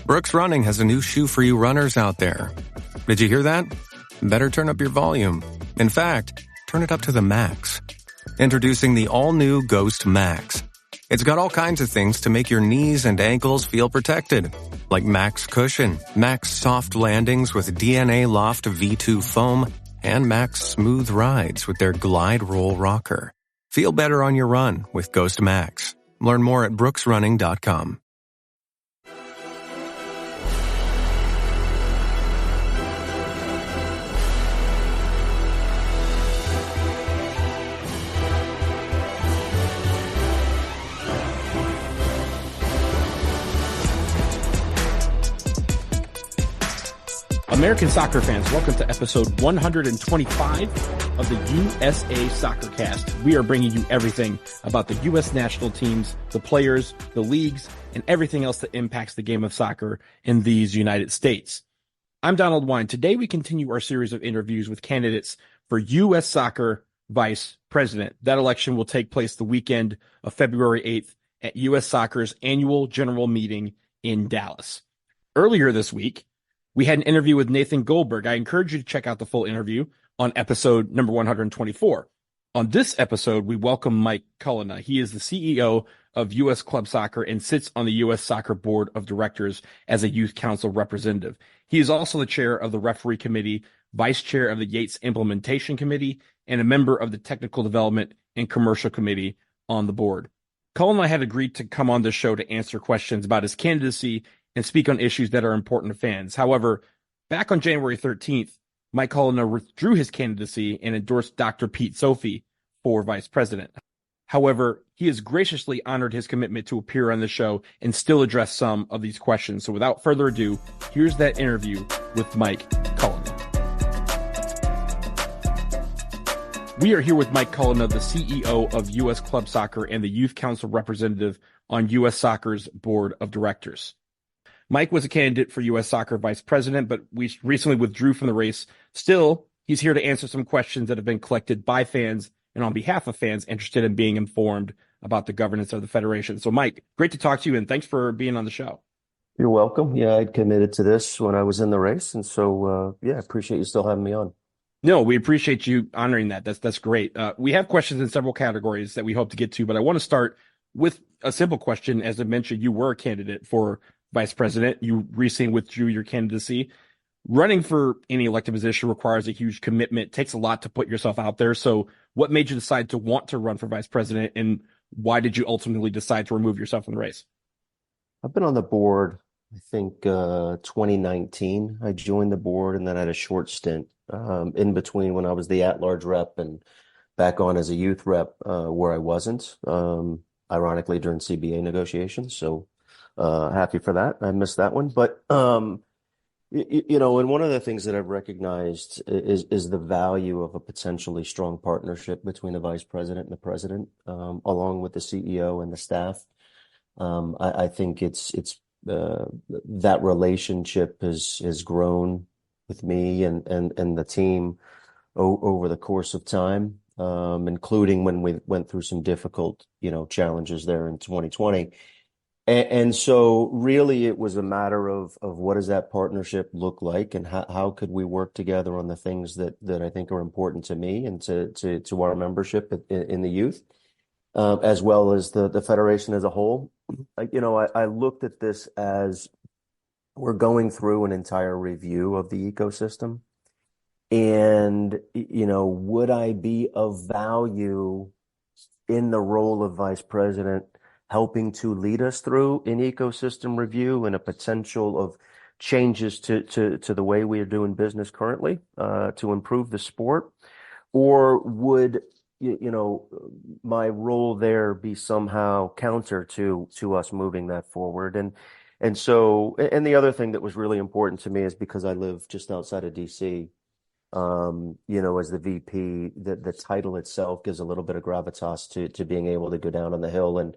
Brooks Running has a new shoe for you runners out there. Did you hear that? Better turn up your volume. In fact, turn it up to the max. Introducing the all-new Ghost Max. It's got all kinds of things to make your knees and ankles feel protected. Like Max Cushion, Max Soft Landings with DNA Loft V2 foam, and Max Smooth Rides with their Glide Roll Rocker. Feel better on your run with Ghost Max. Learn more at brooksrunning.com. American soccer fans, welcome to episode 125 of the USA Soccer Cast. We are bringing you everything about the U.S. national teams, the players, the leagues, and everything else that impacts the game of soccer in these United States. I'm Donald Wine. Today we continue our series of interviews with candidates for U.S. Soccer Vice President. That election will take place the weekend of February 8th at U.S. Soccer's annual general meeting in Dallas. Earlier this week, we had an interview with Nathan Goldberg. I encourage you to check out the full interview on episode number 124. On this episode, we welcome Mike Cullina. He is the CEO of U.S. Club Soccer and sits on the U.S. Soccer Board of Directors as a Youth Council representative. He is also the chair of the Referee Committee, vice chair of the Yates Implementation Committee, and a member of the Technical Development and Commercial Committee on the board. Cullina had agreed to come on the show to answer questions about his candidacy and speak on issues that are important to fans. However, back on January 13th, Mike Cullina withdrew his candidacy and endorsed Dr. Pete Sophie for vice president. However, he has graciously honored his commitment to appear on the show and still address some of these questions. So without further ado, here's that interview with Mike Cullina. We are here with Mike Cullina, the CEO of U.S. Club Soccer and the Youth Council representative on U.S. Soccer's board of directors. Mike was a candidate for U.S. Soccer Vice President, but we recently withdrew from the race. Still, he's here to answer some questions that have been collected by fans and on behalf of fans interested in being informed about the governance of the Federation. So, Mike, great to talk to you, and thanks for being on the show. You're welcome. Yeah, I'd committed to this when I was in the race, and so, I appreciate you still having me on. No, we appreciate you honoring that. That's great. We have questions in several categories that we hope to get to, but I want to start with a simple question. As I mentioned, you were a candidate for Vice President. You recently withdrew your candidacy. Running for any elected position requires a huge commitment, takes a lot to put yourself out there. So what made you decide to want to run for Vice President, and why did you ultimately decide to remove yourself from the race? I've been on the board, I think, 2019. I joined the board and then had a short stint in between when I was the at-large rep and back on as a youth rep where I wasn't, ironically during CBA negotiations. So happy for that. I missed that one. But, and one of the things that I've recognized is the value of a potentially strong partnership between the vice president and the president, along with the CEO and the staff. I think it's that relationship has grown with me and the team over the course of time, including when we went through some difficult, challenges there in 2020. And so really it was a matter of what does that partnership look like, and how could we work together on the things that I think are important to me and to our membership in the youth, as well as the Federation as a whole. I looked at this as we're going through an entire review of the ecosystem. And, would I be of value in the role of vice president, helping to lead us through an ecosystem review and a potential of changes to the way we are doing business currently to improve the sport? Or would, my role there be somehow counter to us moving that forward? And so the other thing that was really important to me is because I live just outside of DC, as the VP, the title itself gives a little bit of gravitas to being able to go down on the Hill and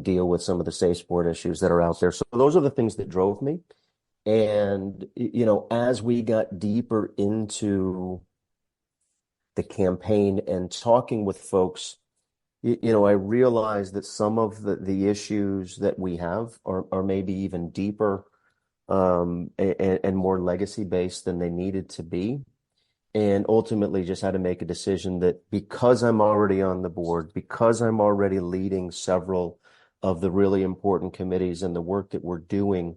deal with some of the safe sport issues that are out there. So those are the things that drove me. And, as we got deeper into the campaign and talking with folks, I realized that some of the issues that we have are maybe even deeper and more legacy based than they needed to be. And ultimately just had to make a decision that because I'm already on the board, because I'm already leading several of the really important committees and the work that we're doing,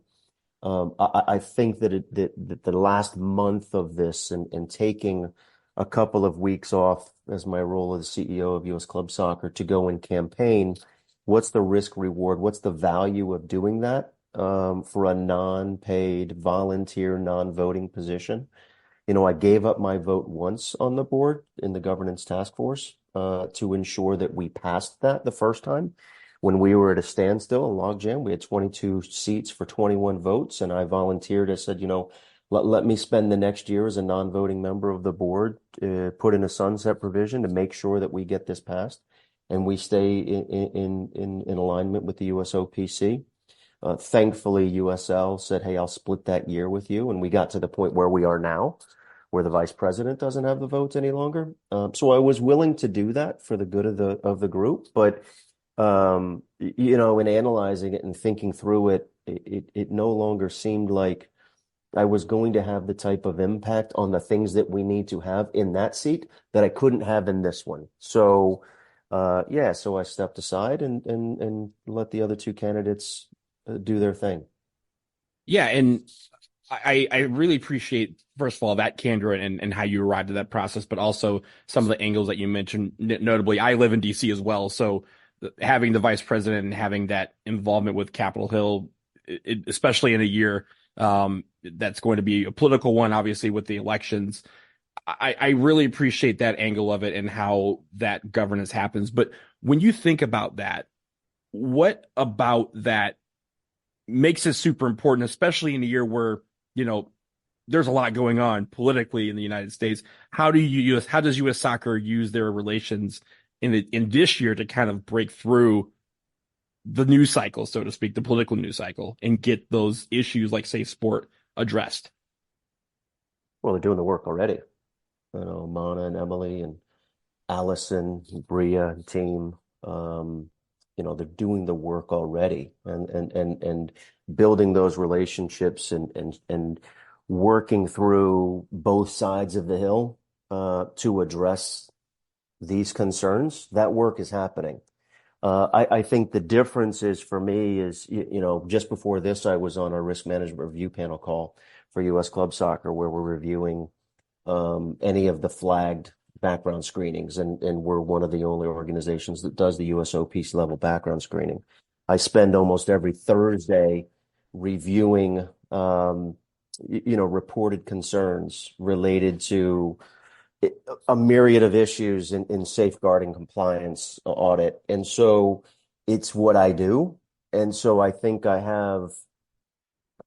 I think that the last month of this and taking a couple of weeks off as my role as CEO of U.S. Club Soccer to go and campaign, what's the risk reward? What's the value of doing that for a non-paid, volunteer, non-voting position? I gave up my vote once on the board in the governance task force to ensure that we passed that the first time. When we were at a standstill, a logjam, we had 22 seats for 21 votes, and I volunteered. I said, let me spend the next year as a non-voting member of the board, put in a sunset provision to make sure that we get this passed, and we stay in alignment with the USOPC. Thankfully, USL said, "Hey, I'll split that year with you," and we got to the point where we are now, where the vice president doesn't have the votes any longer. So I was willing to do that for the good of the group, but in analyzing it and thinking through it no longer seemed like I was going to have the type of impact on the things that we need to have in that seat that I couldn't have in this one. So, so I stepped aside and let the other two candidates do their thing. Yeah, and I really appreciate, first of all, that candor and how you arrived at that process, but also some of the angles that you mentioned. Notably, I live in DC as well, so having the vice president and having that involvement with Capitol Hill, especially in a year that's going to be a political one, obviously with the elections, I really appreciate that angle of it and how that governance happens. But when you think about that, what about that makes it super important, especially in a year where, there's a lot going on politically in the United States? How does U.S. Soccer use their relations in this year to kind of break through the news cycle, so to speak, the political news cycle, and get those issues like safe sport addressed? Well, they're doing the work already. Mana and Emily and Allison, and Bria and team, they're doing the work already and building those relationships and working through both sides of the hill to address these concerns. That work is happening. I think the difference is for me is, just before this, I was on our risk management review panel call for U.S. Club Soccer, where we're reviewing any of the flagged background screenings, and we're one of the only organizations that does the USOPC level background screening. I spend almost every Thursday reviewing, reported concerns related to a myriad of issues in safeguarding compliance audit. And so it's what I do. And so I think I have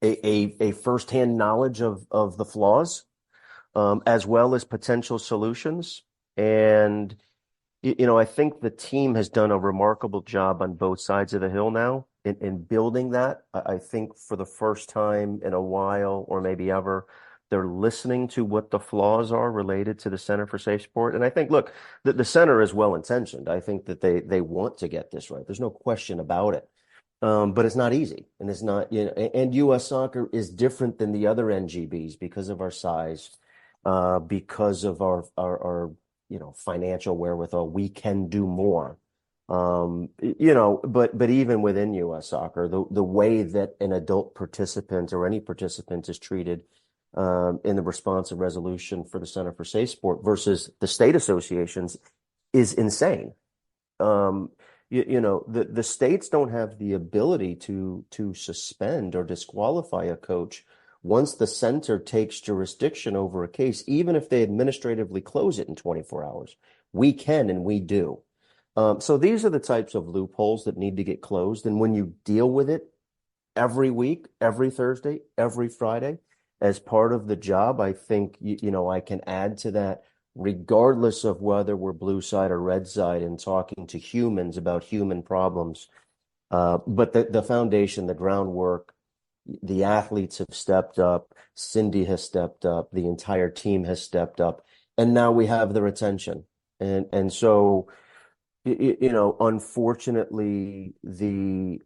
a firsthand knowledge of the flaws, as well as potential solutions. And, I think the team has done a remarkable job on both sides of the hill now in building that. I think for the first time in a while, or maybe ever, they're listening to what the flaws are related to the Center for Safe Sport. And I think, look, the center is well-intentioned. I think that they want to get this right. There's no question about it. But it's not easy. And it's not, and U.S. Soccer is different than the other NGBs because of our size, because of our financial wherewithal. We can do more. But even within U.S. Soccer, the way that an adult participant or any participant is treated in the responsive resolution for the Center for Safe Sport versus the state associations is insane. The states don't have the ability to suspend or disqualify a coach once the center takes jurisdiction over a case, even if they administratively close it in 24 hours. We can, and we do. So these are the types of loopholes that need to get closed. And when you deal with it every week, every Thursday, every Friday, as part of the job, I think, I can add to that, regardless of whether we're blue side or red side, and talking to humans about human problems. But the foundation, the groundwork, the athletes have stepped up. Cindy has stepped up. The entire team has stepped up. And now we have their attention. And so, unfortunately, the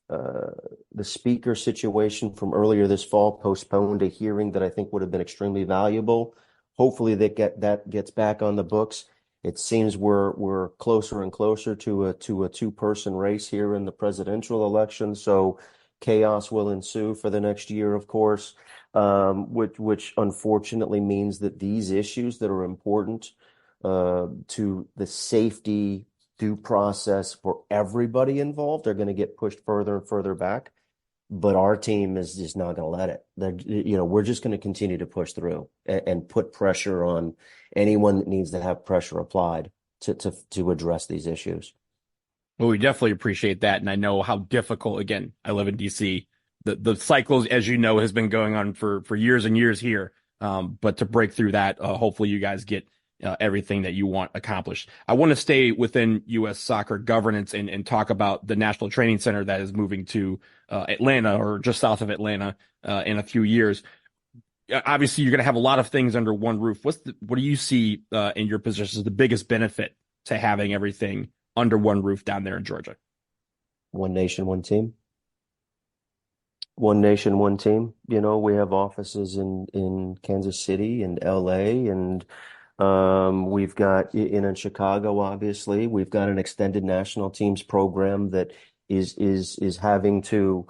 uh, the speaker situation from earlier this fall postponed a hearing that I think would have been extremely valuable. Hopefully that gets back on the books. It seems we're closer and closer to a two-person race here in the presidential election, so chaos will ensue for the next year, of course, which unfortunately means that these issues that are important to the safety due process for everybody involved are going to get pushed further and further back. But our team is just not going to let it. We're just going to continue to push through and put pressure on anyone that needs to have pressure applied to address these issues. Well, we definitely appreciate that. And I know how difficult, again, I live in DC. The cycles, as you know, has been going on for years and years here. But to break through that, hopefully you guys get everything that you want accomplished. I want to stay within U.S. soccer governance and talk about the National Training Center that is moving to Atlanta or just south of Atlanta in a few years. Obviously, you're going to have a lot of things under one roof. What do you see in your position as the biggest benefit to having everything under one roof down there in Georgia? One nation, one team. One nation, one team. We have offices in Kansas City and LA, and we've got in Chicago, obviously. We've got an extended national teams program that is having to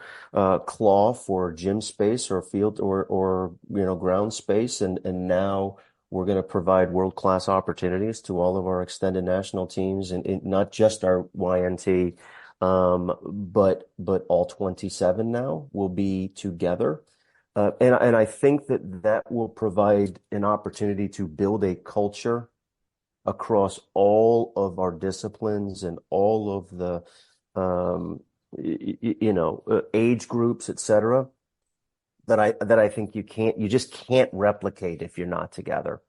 claw for gym space or field or ground space, and now we're going to provide world-class opportunities to all of our extended national teams, and not just our YNT, but all 27 now will be together. And I think that will provide an opportunity to build a culture across all of our disciplines and all of the age groups, et cetera, that I think you just can't replicate if you're not together.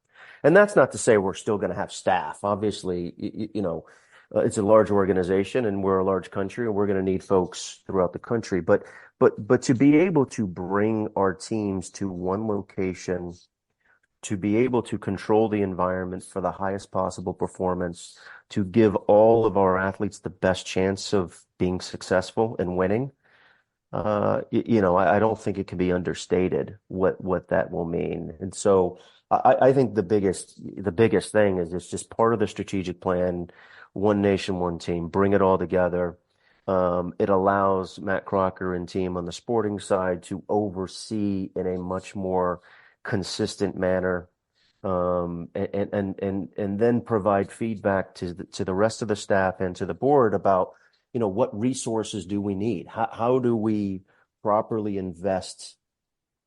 And that's not to say we're still going to have staff. Obviously, it's a large organization and we're a large country and we're going to need folks throughout the country. But to be able to bring our teams to one location, to be able to control the environment for the highest possible performance, to give all of our athletes the best chance of being successful and winning, I don't think it can be understated what that will mean. And so I think the biggest thing is it's just part of the strategic plan, one nation, one team, bring it all together. It allows Matt Crocker and team on the sporting side to oversee in a much more consistent manner, and then provide feedback to the rest of the staff and to the board about what resources do we need? How do we properly invest,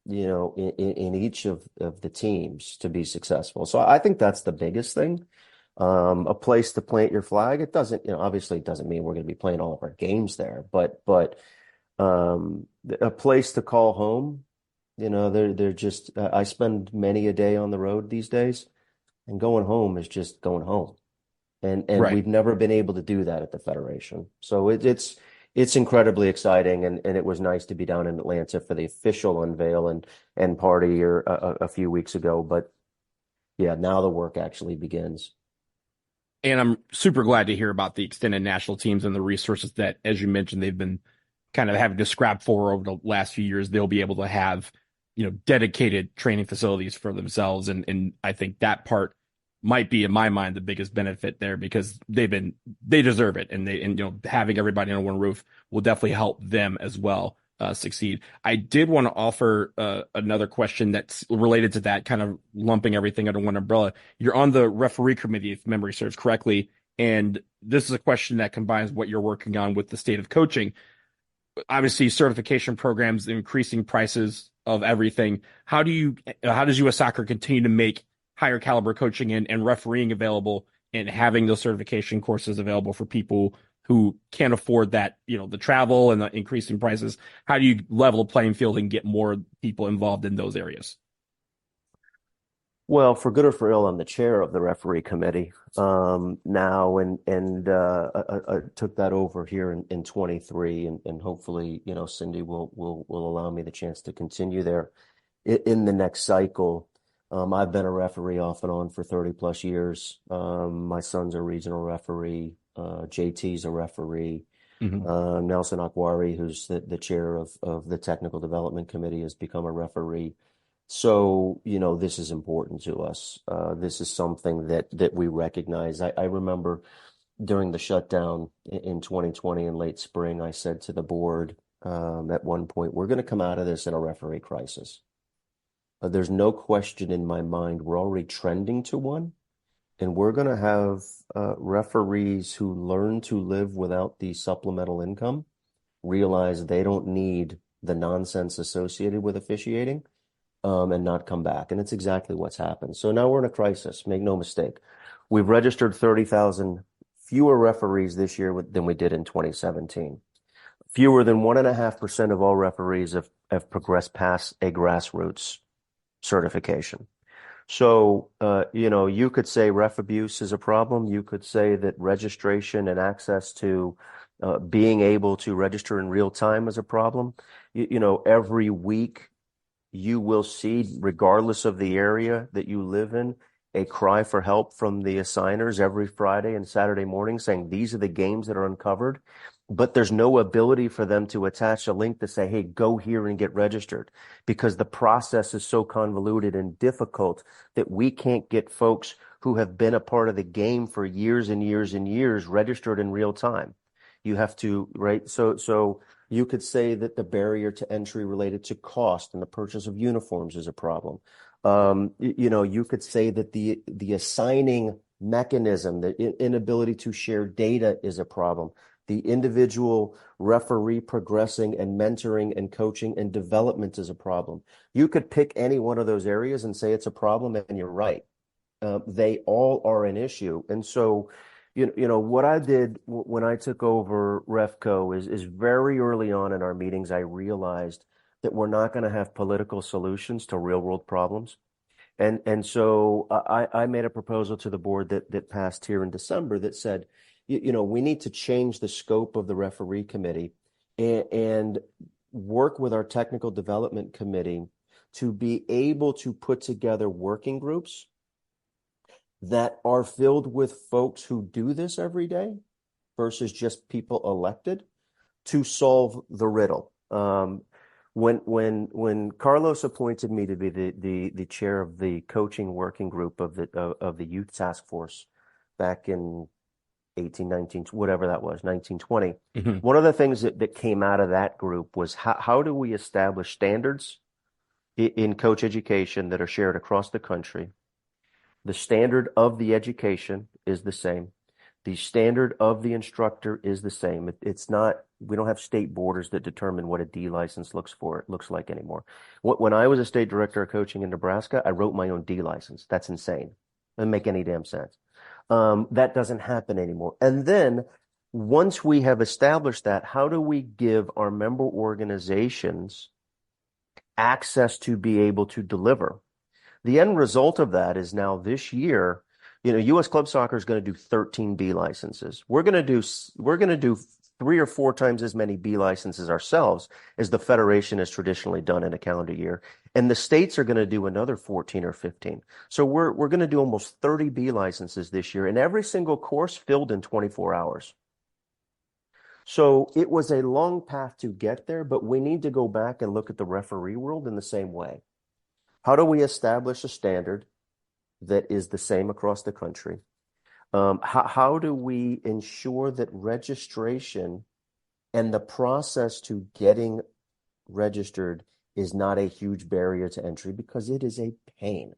in each of the teams to be successful? So I think that's the biggest thing. A place to plant your flag. It doesn't, obviously it doesn't mean we're going to be playing all of our games there, but a place to call home. They're just, I spend many a day on the road these days, and going home is just going home. And Right. We've never been able to do that at the Federation. So it's incredibly exciting, and it was nice to be down in Atlanta for the official unveil and party a few weeks ago. But yeah, now the work actually begins. And I'm super glad to hear about the extended national teams and the resources that, as you mentioned, they've been kind of having to scrap for over the last few years. They'll be able to have, dedicated training facilities for themselves. And I think that part might be, in my mind, the biggest benefit there, because they deserve it. And having everybody under one roof will definitely help them as well succeed. I did want to offer another question that's related to that, kind of lumping everything under one umbrella. You're on the referee committee, if memory serves correctly, and this is a question that combines what you're working on with the state of coaching. Obviously, certification programs, increasing prices of everything. How does U.S. Soccer continue to make higher caliber coaching and refereeing available, and having those certification courses available for people who can't afford that, the travel and the increasing prices? How do you level the playing field and get more people involved in those areas? Well, for good or for ill, I'm the chair of the referee committee now, and I took that over here in 23, and hopefully, Cindy will allow me the chance to continue there in the next cycle. I've been a referee off and on for 30 plus years. My son's a regional referee. JT's a referee. Nelson Akwari, who's the chair of the technical development committee, has become a referee. So, this is important to us. This is something that we recognize. I remember during the shutdown in 2020 in late spring, I said to the board at one point, we're going to come out of this in a referee crisis. There's no question in my mind, we're already trending to one. And we're going to have referees who learn to live without the supplemental income, realize they don't need the nonsense associated with officiating, and not come back. And it's exactly what's happened. So now we're in a crisis. Make no mistake. We've registered 30,000 fewer referees this year than we did in 2017. Fewer than 1.5% of all referees have progressed past a grassroots certification. So, you could say ref abuse is a problem. You could say that registration and access to being able to register in real time is a problem. Every week you will see, regardless of the area that you live in, a cry for help from the assigners every Friday and Saturday morning saying these are the games that are uncovered. But there's no ability for them to attach a link to say, hey, go here and get registered, because the process is so convoluted and difficult that we can't get folks who have been a part of the game for years and years and years registered in real time. You have to, right? So you could say that the barrier to entry related to cost and the purchase of uniforms is a problem. You could say that the assigning mechanism, the inability to share data is a problem. The individual referee progressing and mentoring and coaching and development is a problem. You could pick any one of those areas and say it's a problem, and you're right. They all are an issue. And so, what I did when I took over RefCo is very early on in our meetings, I realized that we're not going to have political solutions to real world problems. And so I made a proposal to the board that passed here in December that said, we need to change the scope of the referee committee and work with our technical development committee to be able to put together working groups that are filled with folks who do this every day versus just people elected to solve the riddle. When Carlos appointed me to be the chair of the coaching working group of the youth task force back in 18, 19, whatever that was, 1920. One of the things that came out of that group was how do we establish standards in coach education that are shared across the country? The standard of the education is the same. The standard of the instructor is the same. It's not, we don't have state borders that determine what a D license looks like anymore. When I was a state director of coaching in Nebraska, I wrote my own D license. That's insane. Doesn't make any damn sense. That doesn't happen anymore. And then once we have established that, how do we give our member organizations access to be able to deliver? The end result of that is now this year, U.S. Club Soccer is going to do 13 B licenses. We're going to do 3 or 4 times as many B licenses ourselves as the federation has traditionally done in a calendar year. And the states are going to do another 14 or 15. So we're going to do almost 30 B licenses this year, and every single course filled in 24 hours. So it was a long path to get there, but we need to go back and look at the referee world in the same way. How do we establish a standard that is the same across the country? How do we ensure that registration and the process to getting registered is not a huge barrier to entry, because it is a pain.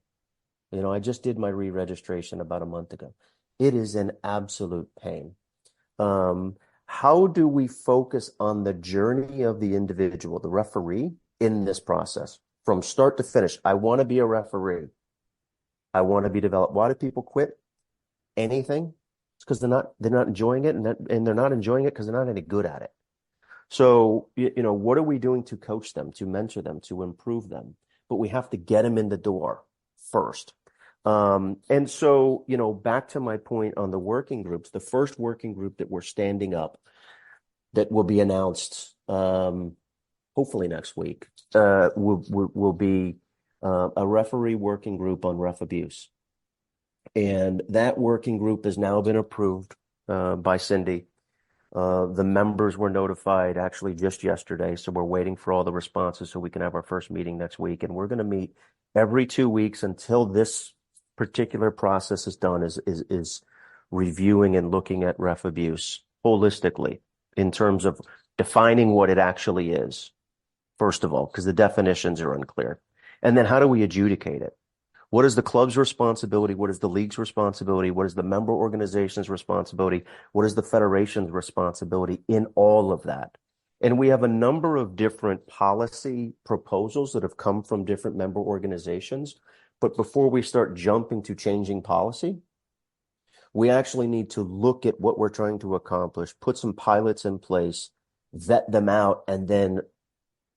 I just did my re-registration about a month ago. It is an absolute pain. How do we focus on the journey of the individual, the referee, in this process from start to finish? I want to be a referee. I want to be developed. Why do people quit anything? It's because they're not enjoying it, and they're not enjoying it because they're not any good at it. So, what are we doing to coach them, to mentor them, to improve them? But we have to get them in the door first. And so, back to my point on the working groups, the first working group that we're standing up that will be announced, hopefully next week, will be a referee working group on ref abuse. And that working group has now been approved by Cindy. The members were notified actually just yesterday, so we're waiting for all the responses so we can have our first meeting next week. And we're going to meet every 2 weeks until this particular process is done, is reviewing and looking at ref abuse holistically in terms of defining what it actually is, first of all, because the definitions are unclear. And then how do we adjudicate it? What is the club's responsibility? What is the league's responsibility? What is the member organization's responsibility? What is the federation's responsibility in all of that? And we have a number of different policy proposals that have come from different member organizations. But before we start jumping to changing policy, we actually need to look at what we're trying to accomplish, put some pilots in place, vet them out, and then,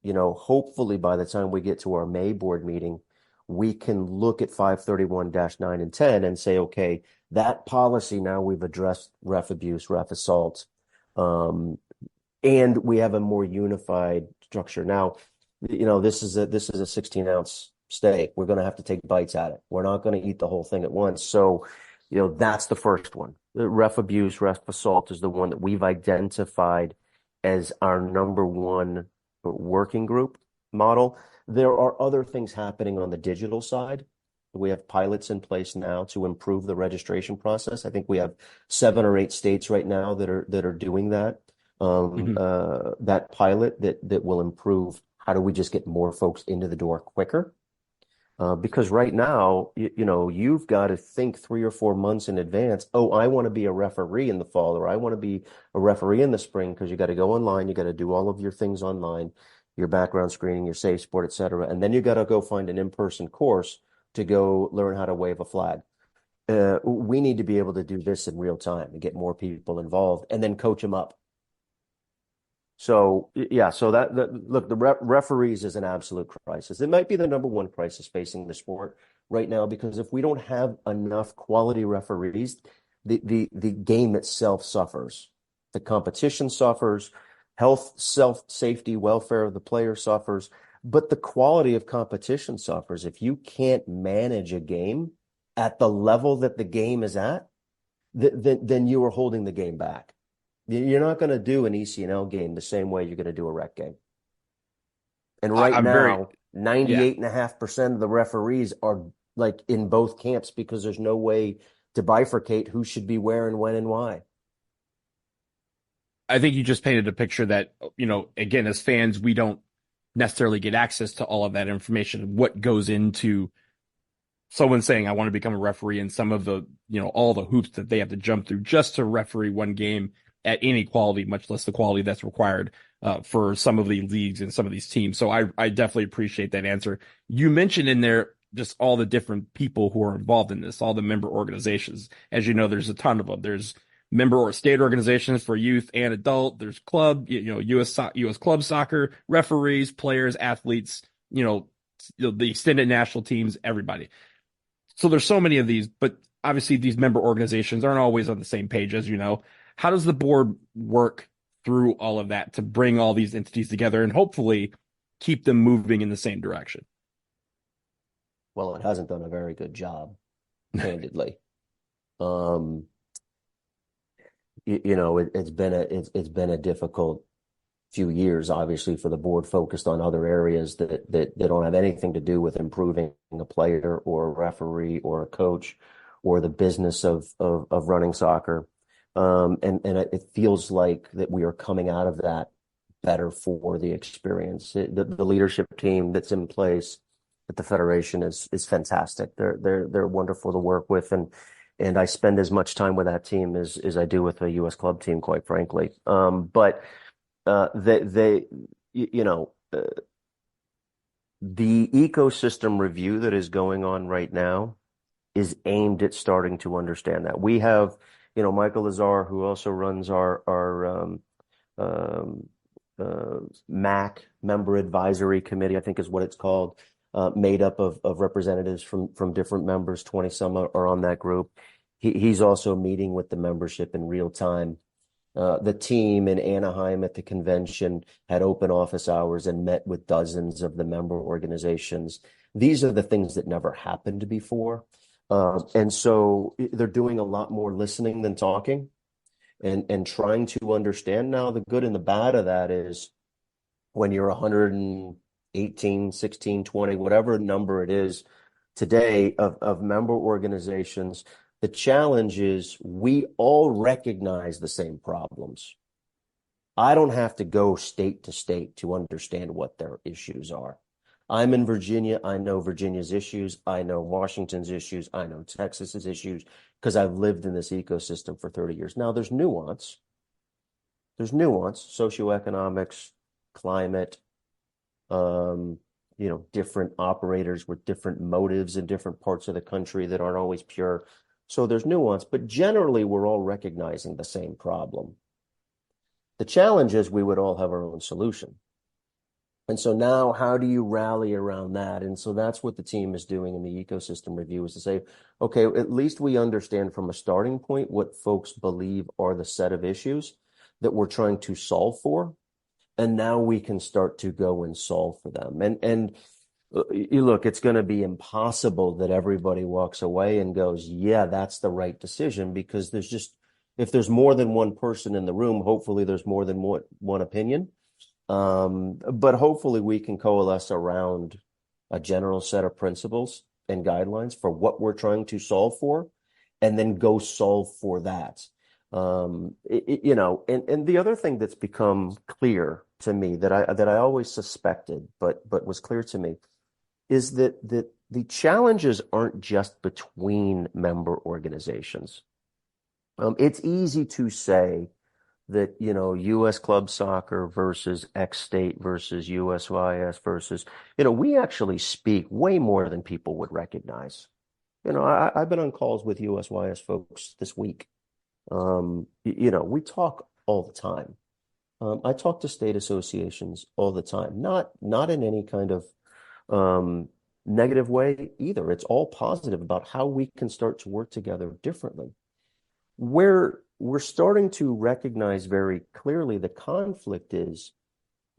hopefully by the time we get to our May board meeting, we can look at 531-9 and 10 and say, okay, that policy, now we've addressed ref abuse, ref assault, and we have a more unified structure. Now, this is a 16-ounce steak. We're going to have to take bites at it. We're not going to eat the whole thing at once. So, that's the first one. The ref abuse, ref assault is the one that we've identified as our number one working group model. There are other things happening on the digital side. We have pilots in place now to improve the registration process. I think we have 7 or 8 states right now that are doing that. That pilot that will improve how do we just get more folks into the door quicker? Because right now, you've got to think 3 or 4 months in advance. Oh, I want to be a referee in the fall, or I want to be a referee in the spring, because you got to go online. You got to do all of your things online, your background screening, your safe sport, et cetera. And then you got to go find an in-person course to go learn how to wave a flag. We need to be able to do this in real time and get more people involved and then coach them up. So, yeah, look, the referees is an absolute crisis. It might be the number one crisis facing the sport right now, because if we don't have enough quality referees, the game itself suffers. The competition suffers. Health, safety, welfare of the player suffers, but the quality of competition suffers. If you can't manage a game at the level that the game is at, then you are holding the game back. You're not going to do an ECNL game the same way you're going to do a rec game. And right now, 98.5% of the referees are like in both camps, because there's no way to bifurcate who should be where and when and why. I think you just painted a picture that, again, as fans, we don't necessarily get access to all of that information, what goes into someone saying, I want to become a referee, and some of the, all the hoops that they have to jump through just to referee one game at any quality, much less the quality that's required for some of the leagues and some of these teams. So I definitely appreciate that answer. You mentioned in there just all the different people who are involved in this, all the member organizations. As you know, there's a ton of them. There's member or state organizations for youth and adult. There's club, U.S. club soccer, referees, players, athletes, the extended national teams, everybody. So there's so many of these, but obviously these member organizations aren't always on the same page, as you know. How does the board work through all of that to bring all these entities together and hopefully keep them moving in the same direction? Well, it hasn't done a very good job, candidly. It's been a difficult few years, obviously, for the board, focused on other areas that don't have anything to do with improving a player or a referee or a coach or the business of running soccer. And it feels like that we are coming out of that better for the experience. The leadership team that's in place at the federation is fantastic. They're wonderful to work with, and I spend as much time with that team as I do with a U.S. club team, quite frankly. But the ecosystem review that is going on right now is aimed at starting to understand that. We have, Michael Lazar, who also runs our MAC, Member Advisory Committee, I think is what it's called, made up of representatives from different members. 20 some are on that group. He's also meeting with the membership in real time. The team in Anaheim at the convention had open office hours and met with dozens of the member organizations. These are the things that never happened before. And so they're doing a lot more listening than talking. and trying to understand. Now, the good and the bad of that is when you're 118, 16, 20, whatever number it is today of member organizations, the challenge is we all recognize the same problems. I don't have to go state to state to understand what their issues are. I'm in Virginia. I know Virginia's issues. I know Washington's issues. I know Texas's issues because I've lived in this ecosystem for 30 years. Now, there's nuance. There's nuance, socioeconomics, climate, different operators with different motives in different parts of the country that aren't always pure. So there's nuance, but generally we're all recognizing the same problem. The challenge is we would all have our own solution. And so now how do you rally around that? And so that's what the team is doing in the ecosystem review, is to say, okay, at least we understand from a starting point what folks believe are the set of issues that we're trying to solve for. And now we can start to go and solve for them. And you look, it's going to be impossible that everybody walks away and goes, yeah, that's the right decision, because if there's more than one person in the room, hopefully there's more than one opinion. But hopefully we can coalesce around a general set of principles and guidelines for what we're trying to solve for, and then go solve for that. And the other thing that's become clear to me that I always suspected, but was clear to me, is that the challenges aren't just between member organizations. It's easy to say that, U.S. club soccer versus X state versus USYS versus, we actually speak way more than people would recognize. I've been on calls with USYS folks this week. We talk all the time. I talk to state associations all the time, not in any kind of negative way either. It's all positive about how we can start to work together differently. Where we're starting to recognize very clearly the conflict is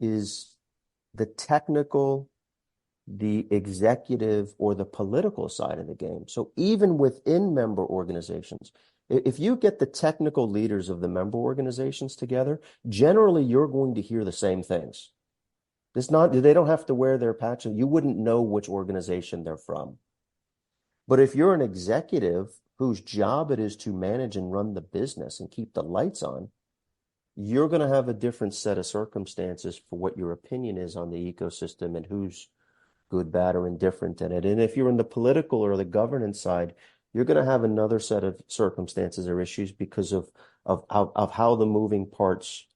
the technical, the executive, or the political side of the game. So even within member organizations, if you get the technical leaders of the member organizations together, generally you're going to hear the same things. They don't have to wear their patch. You wouldn't know which organization they're from. But if you're an executive whose job it is to manage and run the business and keep the lights on, you're going to have a different set of circumstances for what your opinion is on the ecosystem and who's good, bad, or indifferent in it. And if you're in the political or the governance side, you're going to have another set of circumstances or issues because of how the moving parts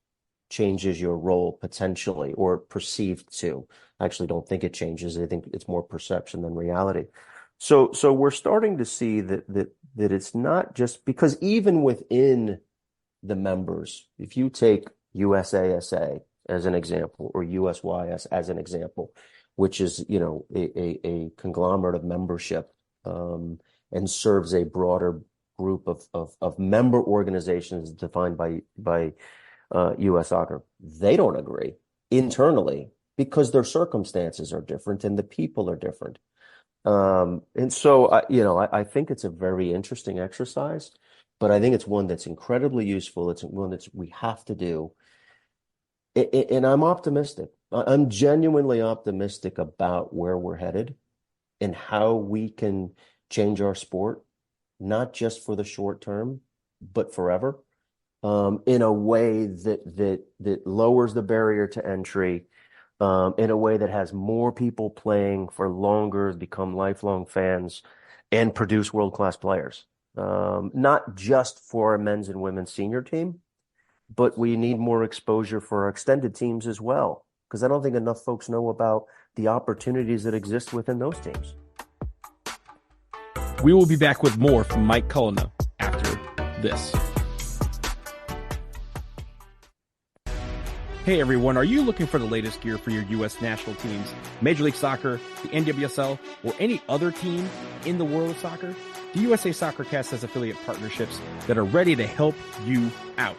changes your role potentially, or perceived to. I actually don't think it changes. I think it's more perception than reality. So we're starting to see that it's not just because even within the members, if you take USASA as an example, or USYS as an example, which is, a conglomerate of membership, and serves a broader group of member organizations defined by U.S. Soccer. They don't agree internally because their circumstances are different and the people are different. And so, I think it's a very interesting exercise, but I think it's one that's incredibly useful. It's one that we have to do. And I'm optimistic. I'm genuinely optimistic about where we're headed and how we can change our sport, not just for the short term, but forever, in a way that lowers the barrier to entry, in a way that has more people playing for longer, become lifelong fans, and produce world-class players. Not just for our men's and women's senior team, but we need more exposure for our extended teams as well, because I don't think enough folks know about the opportunities that exist within those teams. We will be back with more from Mike Cullina after this. Hey everyone, are you looking for the latest gear for your U.S. national teams, Major League Soccer, the NWSL, or any other team in the world of soccer? The USA SoccerCast has affiliate partnerships that are ready to help you out.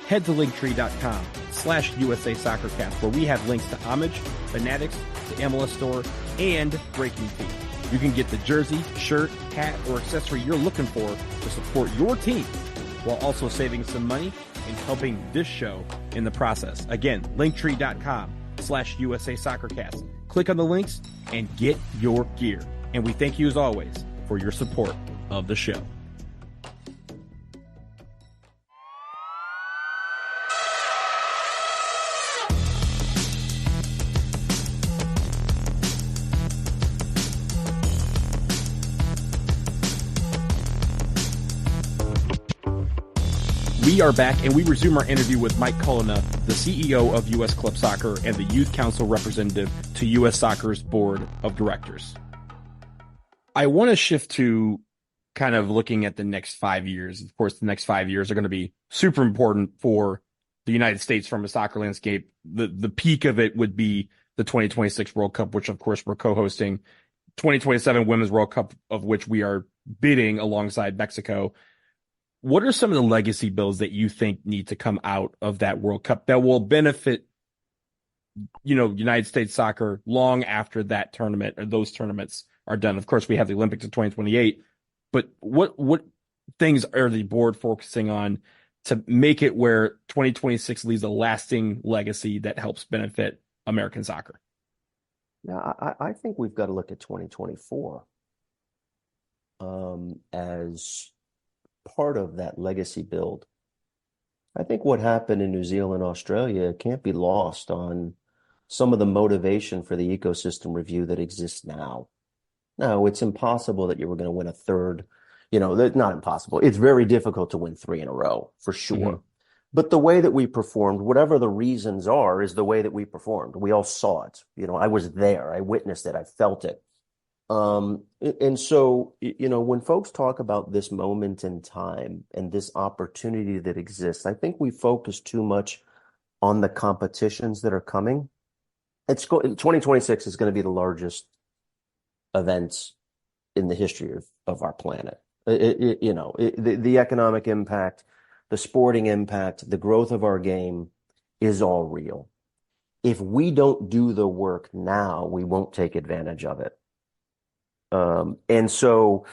Head to linktree.com/USA SoccerCast, where we have links to Homage, Fanatics, the MLS Store, and Breaking Feet. You can get the jersey, shirt, hat, or accessory you're looking for to support your team. while also saving some money and helping this show in the process. Again, linktree.com/USA Soccercast. Click on the links and get your gear. And we thank you as always for your support of the show. We are back, and we resume our interview with Mike Cullina, the CEO of U.S. Club Soccer and the Youth Council representative to U.S. Soccer's Board of Directors. I want to shift to kind of looking at the next 5 years. Of course, the next 5 years are going to be super important for the United States from a soccer landscape. The peak of it would be the 2026 World Cup, which, of course, we're co-hosting. 2027 Women's World Cup, of which we are bidding alongside Mexico. What are some of the legacy bills that you think need to come out of that World Cup that will benefit, United States soccer long after that tournament or those tournaments are done? Of course, we have the Olympics in 2028, but what things are the board focusing on to make it where 2026 leaves a lasting legacy that helps benefit American soccer? Yeah, I think we've got to look at 2024 as part of that legacy build. I think what happened in New Zealand, Australia can't be lost on some of the motivation for the ecosystem review that exists now. No, it's impossible that you were going to win a third. Not impossible. It's very difficult to win 3 in a row, for sure. Mm-hmm. But the way that we performed, whatever the reasons are, is the way that we performed. We all saw it. I was there. I witnessed it. I felt it. And so, when folks talk about this moment in time and this opportunity that exists, I think we focus too much on the competitions that are coming. 2026 is going to be the largest event in the history of our planet. The economic impact, the sporting impact, the growth of our game is all real. If we don't do the work now, we won't take advantage of it. And so,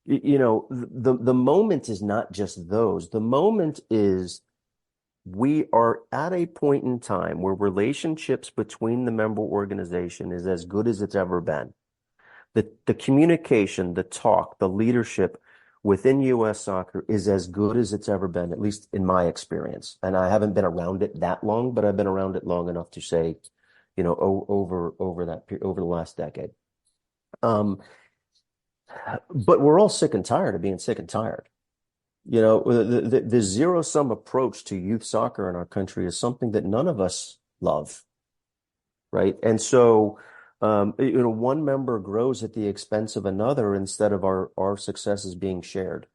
the moment is not just those. The moment is we are at a point in time where relationships between the member organization is as good as it's ever been. The communication, the talk, the leadership within U.S. soccer is as good as it's ever been, at least in my experience. And I haven't been around it that long, but I've been around it long enough to say, over the last decade. But we're all sick and tired of being sick and tired. The zero-sum approach to youth soccer in our country is something that none of us love, right? And so, one member grows at the expense of another instead of our successes being shared.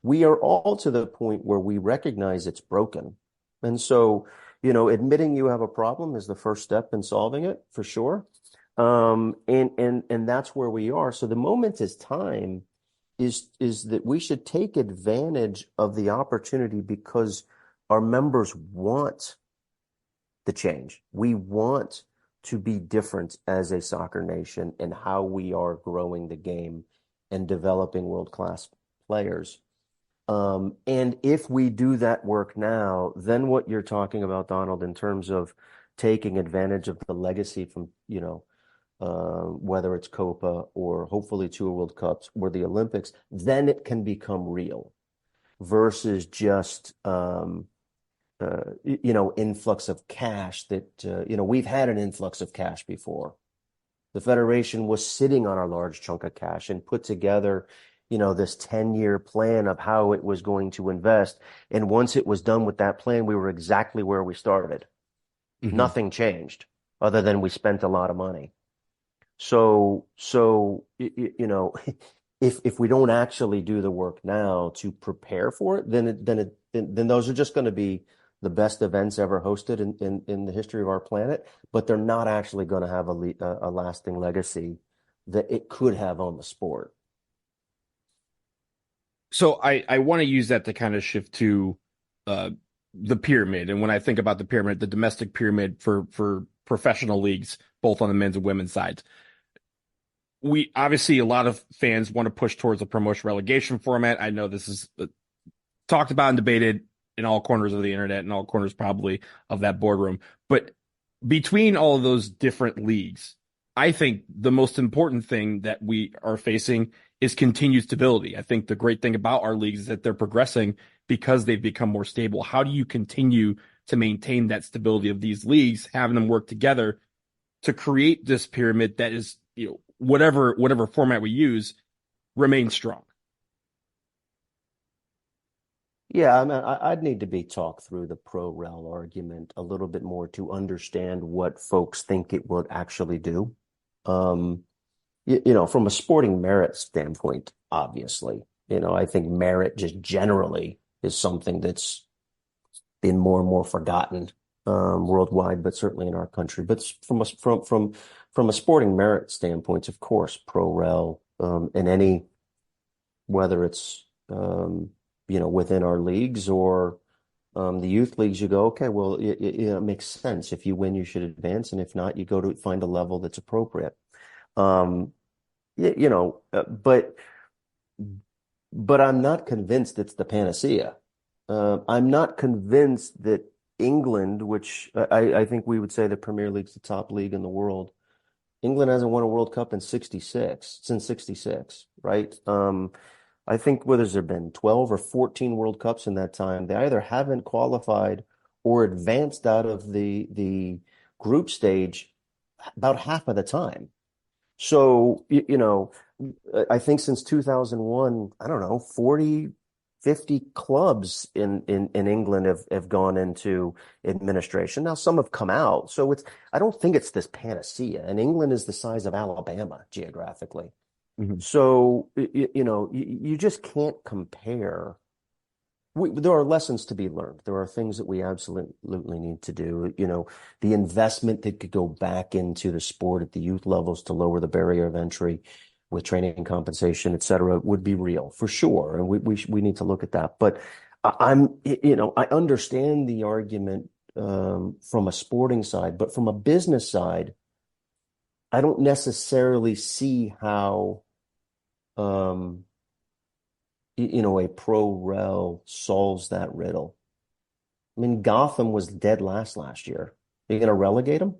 We are all to the point where we recognize it's broken. And so, admitting you have a problem is the first step in solving it, for sure. And that's where we are. So the moment is time is that we should take advantage of the opportunity because our members want the change. We want to be different as a soccer nation and how we are growing the game and developing world-class players. And if we do that work now, then what you're talking about, Donald, in terms of taking advantage of the legacy from, whether it's Copa or hopefully 2 World Cups or the Olympics, then it can become real versus just, influx of cash that, we've had an influx of cash before. The Federation was sitting on a large chunk of cash and put together, this 10-year plan of how it was going to invest. And once it was done with that plan, we were exactly where we started. Mm-hmm. Nothing changed other than we spent a lot of money. So if we don't actually do the work now to prepare for it, then those are just going to be the best events ever hosted in the history of our planet, but they're not actually going to have a lasting legacy that it could have on the sport. So I want to use that to kind of shift to the pyramid. And when I think about the pyramid, the domestic pyramid for professional leagues, both on the men's and women's sides, we obviously, a lot of fans want to push towards a promotion relegation format. I know this is talked about and debated in all corners of the internet and all corners probably of that boardroom. But between all of those different leagues, I think the most important thing that we are facing is continued stability. I think the great thing about our leagues is that they're progressing because they've become more stable. How do you continue to maintain that stability of these leagues, having them work together to create this pyramid that is, whatever format we use, remains strong? Yeah, I mean, I'd need to be talked through the pro-rel argument a little bit more to understand what folks think it will actually do. Um, from a sporting merit standpoint, obviously, I think merit just generally is something that's been more and more forgotten worldwide, but certainly in our country. But from a sporting merit standpoint, of course, pro-rel in any whether it's within our leagues or the youth leagues, you go, okay, well, it makes sense. If you win, you should advance, and if not, you go to find a level that's appropriate. Um, but I'm not convinced it's the panacea. I'm not convinced that England, which I think we would say the Premier League's the top league in the world. England hasn't won a World Cup since '66, right? I think what has there been 12 or 14 World Cups in that time? They either haven't qualified or advanced out of the group stage about half of the time. So, I think since 2001, I don't know, 40, 50 clubs in England have gone into administration. Now, some have come out. So I don't think it's this panacea. And England is the size of Alabama geographically. Mhm. So, you just can't compare. There are lessons to be learned. There are things that we absolutely need to do. The investment that could go back into the sport at the youth levels to lower the barrier of entry with training and compensation, et cetera, would be real for sure. And we need to look at that. But I understand the argument from a sporting side, but from a business side, I don't necessarily see how a pro-rel solves that riddle. I mean, Gotham was dead last year. Are you going to relegate them?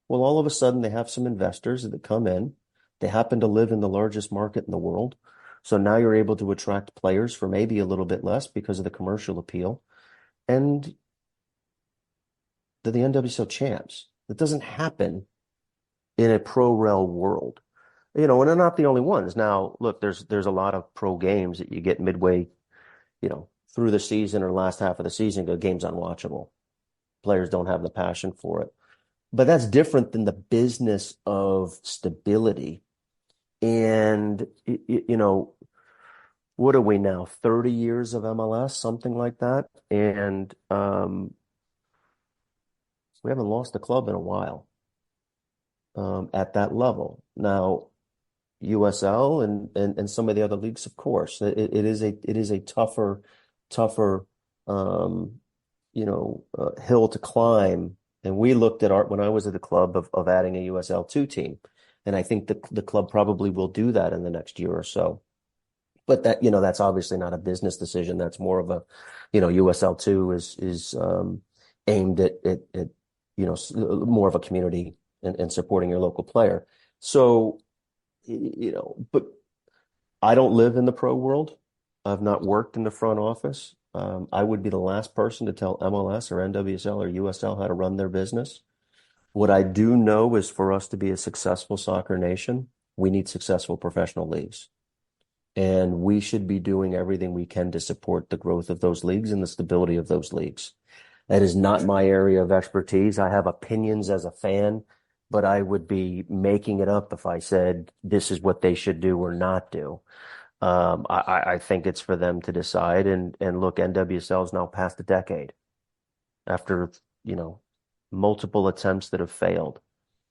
Well, all of a sudden they have some investors that come in. They happen to live in the largest market in the world. So now you're able to attract players for maybe a little bit less because of the commercial appeal. And they're the NWSL champs. That doesn't happen in a pro-rel world. And they're not the only ones. Now, look, there's a lot of pro games that you get midway, through the season or last half of the season, the game's unwatchable. Players don't have the passion for it. But that's different than the business of stability. And, what are we now? 30 years of MLS, something like that. And we haven't lost a club in a while at that level. Now, USL and some of the other leagues, of course, it is a tougher hill to climb. And we looked at when I was at the club of adding a USL2 team, and I think the club probably will do that in the next year or so. But that's obviously not a business decision. That's more of a USL2 is aimed at more of a community and supporting your local player. So. But I don't live in the pro world. I've not worked in the front office. I would be the last person to tell MLS or NWSL or USL how to run their business. What I do know is for us to be a successful soccer nation, we need successful professional leagues. And we should be doing everything we can to support the growth of those leagues and the stability of those leagues. That is not my area of expertise. I have opinions as a fan, but I would be making it up if I said this is what they should do or not do. I think it's for them to decide. And look, NWSL is now past a decade after, multiple attempts that have failed.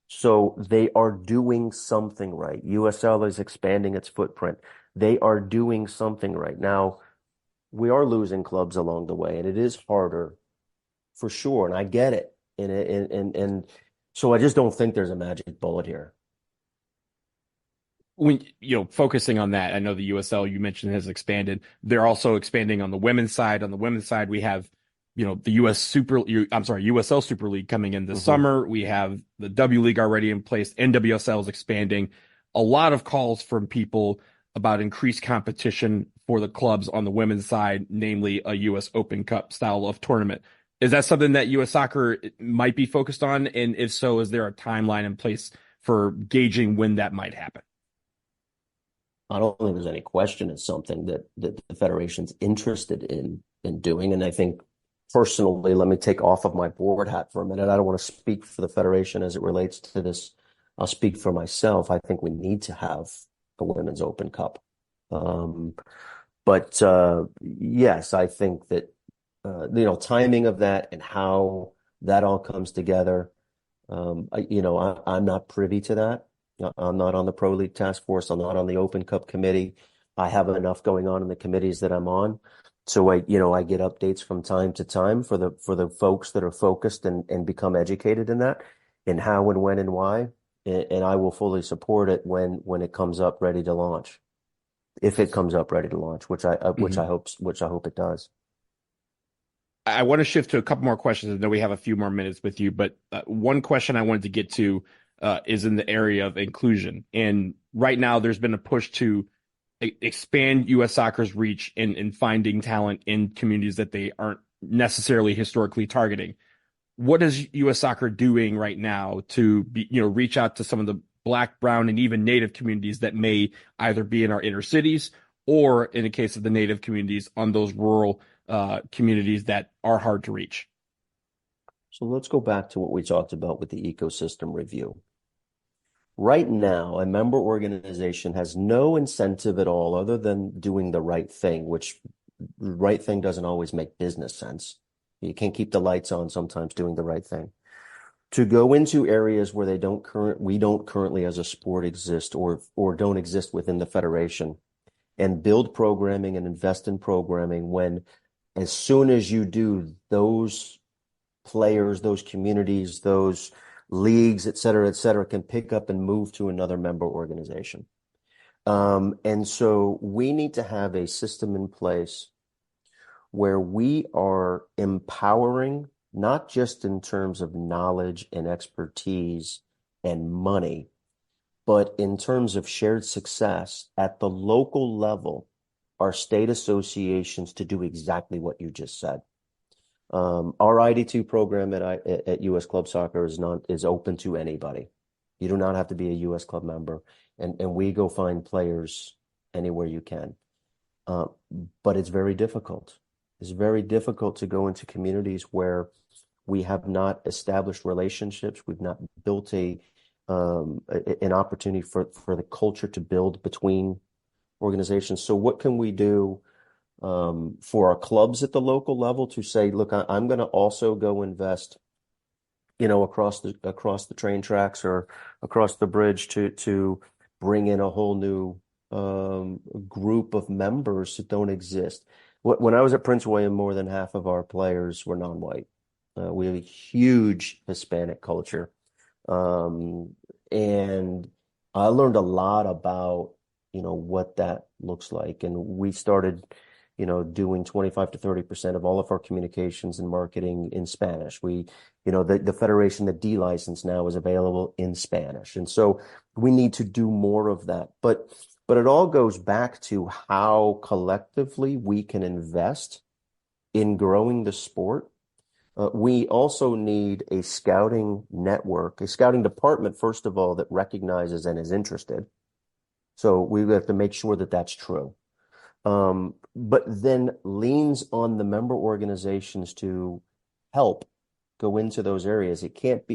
So they are doing something right. USL is expanding its footprint. They are doing something right. Now, we are losing clubs along the way, and it is harder for sure. And I get it. And so I just don't think there's a magic bullet here. when focusing on that, I know the USL you mentioned has expanded. They're also expanding on the women's side. On the women's side, we have the USL Super League coming in this Hmm. summer. We have the W League already in place. NWSL is expanding. A lot of calls from people about increased competition for the clubs on the women's side, namely a US Open Cup style of tournament. Is that something that US Soccer might be focused on? And if so, is there a timeline in place for gauging when that might happen? I don't think there's any question it's something that the Federation's interested in doing. And I think personally, let me take off of my board hat for a minute. I don't want to speak for the Federation as it relates to this. I'll speak for myself. I think we need to have a Women's Open Cup. Um, but yes, I think that timing of that and how that all comes together. I'm not privy to that. I'm not on the Pro League task force. I'm not on the Open Cup committee. I have enough going on in the committees that I'm on. So I get updates from time to time for the folks that are focused and become educated in that and how and when and why. And I will fully support it when it comes up ready to launch. If it comes up ready to launch, which I hope it does. I want to shift to a couple more questions. I know we have a few more minutes with you, but one question I wanted to get to is in the area of inclusion. And right now, there's been a push to expand U.S. soccer's reach in finding talent in communities that they aren't necessarily historically targeting. What is U.S. soccer doing right now to reach out to some of the Black, Brown, and even Native communities that may either be in our inner cities or, in the case of the Native communities, on those rural communities that are hard to reach? So let's go back to what we talked about with the ecosystem review. Right now, a member organization has no incentive at all other than doing the right thing, which the right thing doesn't always make business sense. You can't keep the lights on sometimes doing the right thing. To go into areas where we don't currently as a sport exist or don't exist within the federation and build programming and invest in programming when as soon as you do, those players, those communities, those leagues, et cetera, can pick up and move to another member organization. And so we need to have a system in place where we are empowering, not just in terms of knowledge and expertise and money, but in terms of shared success at the local level, our state associations to do exactly what you just said. Our ID2 program at US Club Soccer is open to anybody. You do not have to be a US Club member, and we go find players anywhere you can. But it's very difficult. It's very difficult to go into communities where we have not established relationships. We've not built an opportunity for the culture to build between organizations. So what can we do for our clubs at the local level to say, look, I'm going to also go invest, across the train tracks or across the bridge to bring in a whole new group of members that don't exist. When I was at Prince William, more than half of our players were non-white. We have a huge Hispanic culture. And I learned a lot about, what that looks like. And we started, doing 25 to 30% of all of our communications and marketing in Spanish. The Federation, the D license now is available in Spanish. And so we need to do more of that. But it all goes back to how collectively we can invest in growing the sport. We also need a scouting network, a scouting department, first of all, that recognizes and is interested. So we have to make sure that that's true. But then leans on the member organizations to help go into those areas. We can't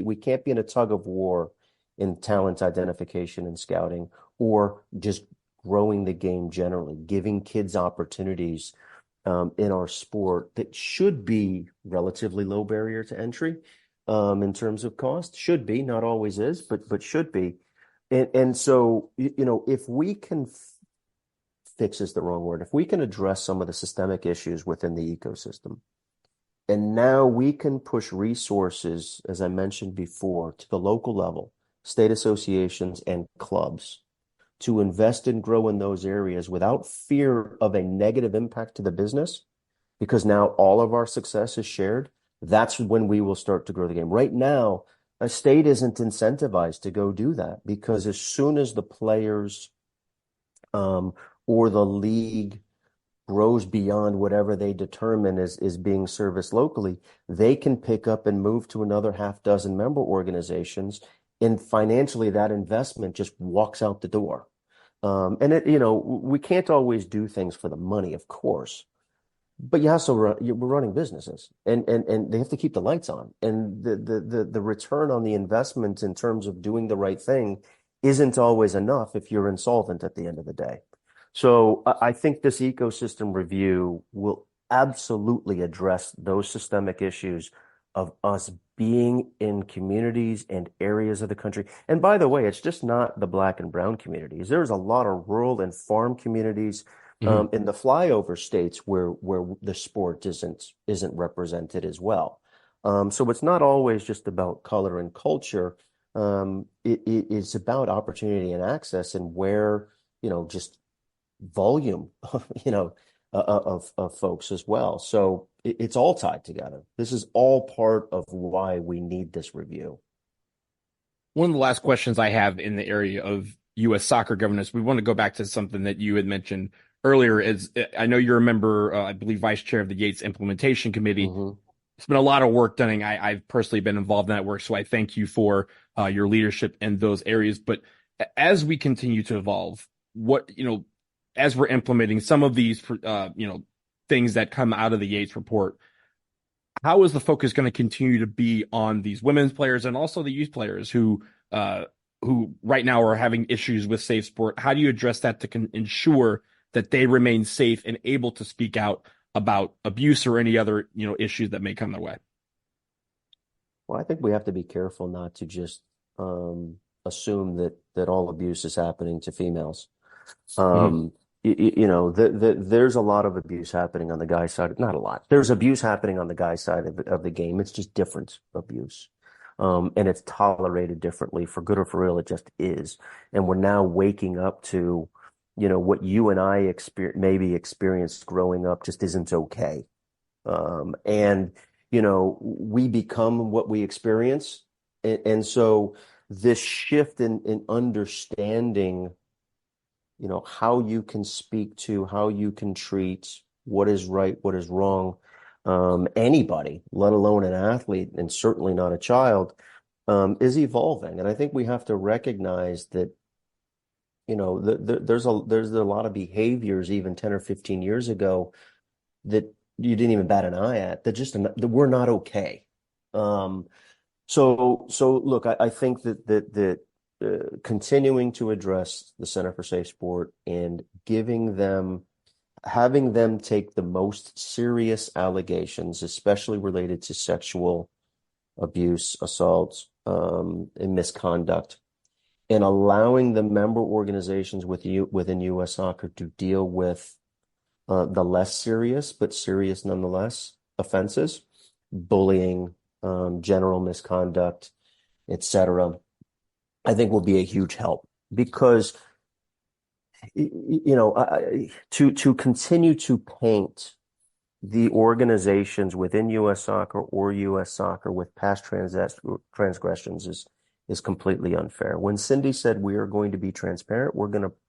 be in a tug of war in talent identification and scouting or just growing the game generally, giving kids opportunities in our sport that should be relatively low barrier to entry in terms of cost. Should be, not always is, but should be. And so, if we can fix is the wrong word. If we can address some of the systemic issues within the ecosystem, and now we can push resources, as I mentioned before, to the local level, state associations and clubs to invest and grow in those areas without fear of a negative impact to the business, because now all of our success is shared, that's when we will start to grow the game. Right now, a state isn't incentivized to go do that, because as soon as the players or the league grows beyond whatever they determine is being serviced locally, they can pick up and move to another half dozen member organizations, and financially that investment just walks out the door. And we can't always do things for the money, of course, but we're running businesses, and they have to keep the lights on, and the return on the investment in terms of doing the right thing isn't always enough if you're insolvent at the end of the day. So I think this ecosystem review will absolutely address those systemic issues of us being in communities and areas of the country. And by the way, it's just not the Black and brown communities. There's a lot of rural and farm communities in the flyover states where the sport isn't represented as well. So it's not always just about color and culture. It's about opportunity and access, and where, just volume, of folks as well. So it's all tied together. This is all part of why we need this review. One of the last questions I have in the area of U.S. soccer governance, we want to go back to something that you had mentioned earlier. Is I know you're a member, I believe, vice chair of the Yates Implementation Committee. It's been a lot of work done. I've personally been involved in that work, so I thank you for your leadership in those areas. But as we continue to evolve, as we're implementing some of these, things that come out of the Yates report, how is the focus going to continue to be on these women's players and also the youth players who right now are having issues with safe sport? How do you address that to ensure that they remain safe and able to speak out about abuse or any other, issues that may come their way? Well, I think we have to be careful not to just assume that all abuse is happening to females. There's a lot of abuse happening on the guy side. Not a lot. There's abuse happening on the guy side of the game. It's just different abuse. And it's tolerated differently. For good or for ill, it just is. And we're now waking up to, what you and I maybe experienced growing up just isn't okay. We become what we experience. And so this shift in understanding, how you can speak to, how you can treat, what is right, what is wrong, anybody, let alone an athlete, and certainly not a child, is evolving. And I think we have to recognize that, there's a lot of behaviors even 10 or 15 years ago that you didn't even bat an eye at, that we're not okay. So look, I think that continuing to address the Center for Safe Sport and having them take the most serious allegations, especially related to sexual abuse, assault, and misconduct, and allowing the member organizations within U.S. Soccer to deal with the less serious, but serious nonetheless, offenses, bullying, general misconduct, etc., I think will be a huge help, because, to continue to paint the organizations within U.S. Soccer or U.S. Soccer with past transgressions is completely unfair. When Cindy said we are going to be transparent,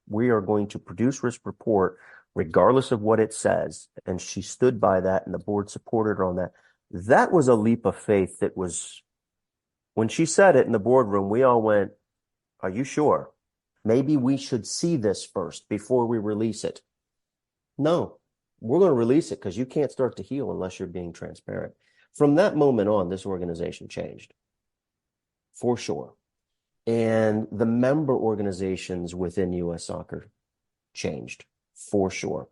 we are going to produce risk report regardless of what it says, and she stood by that, and the board supported her on that. That was a leap of faith. When she said it in the boardroom, we all went, "Are you sure? Maybe we should see this first before we release it." No, we're going to release it because you can't start to heal unless you're being transparent. From that moment on, this organization changed, for sure. And the member organizations within U.S. Soccer changed, for sure.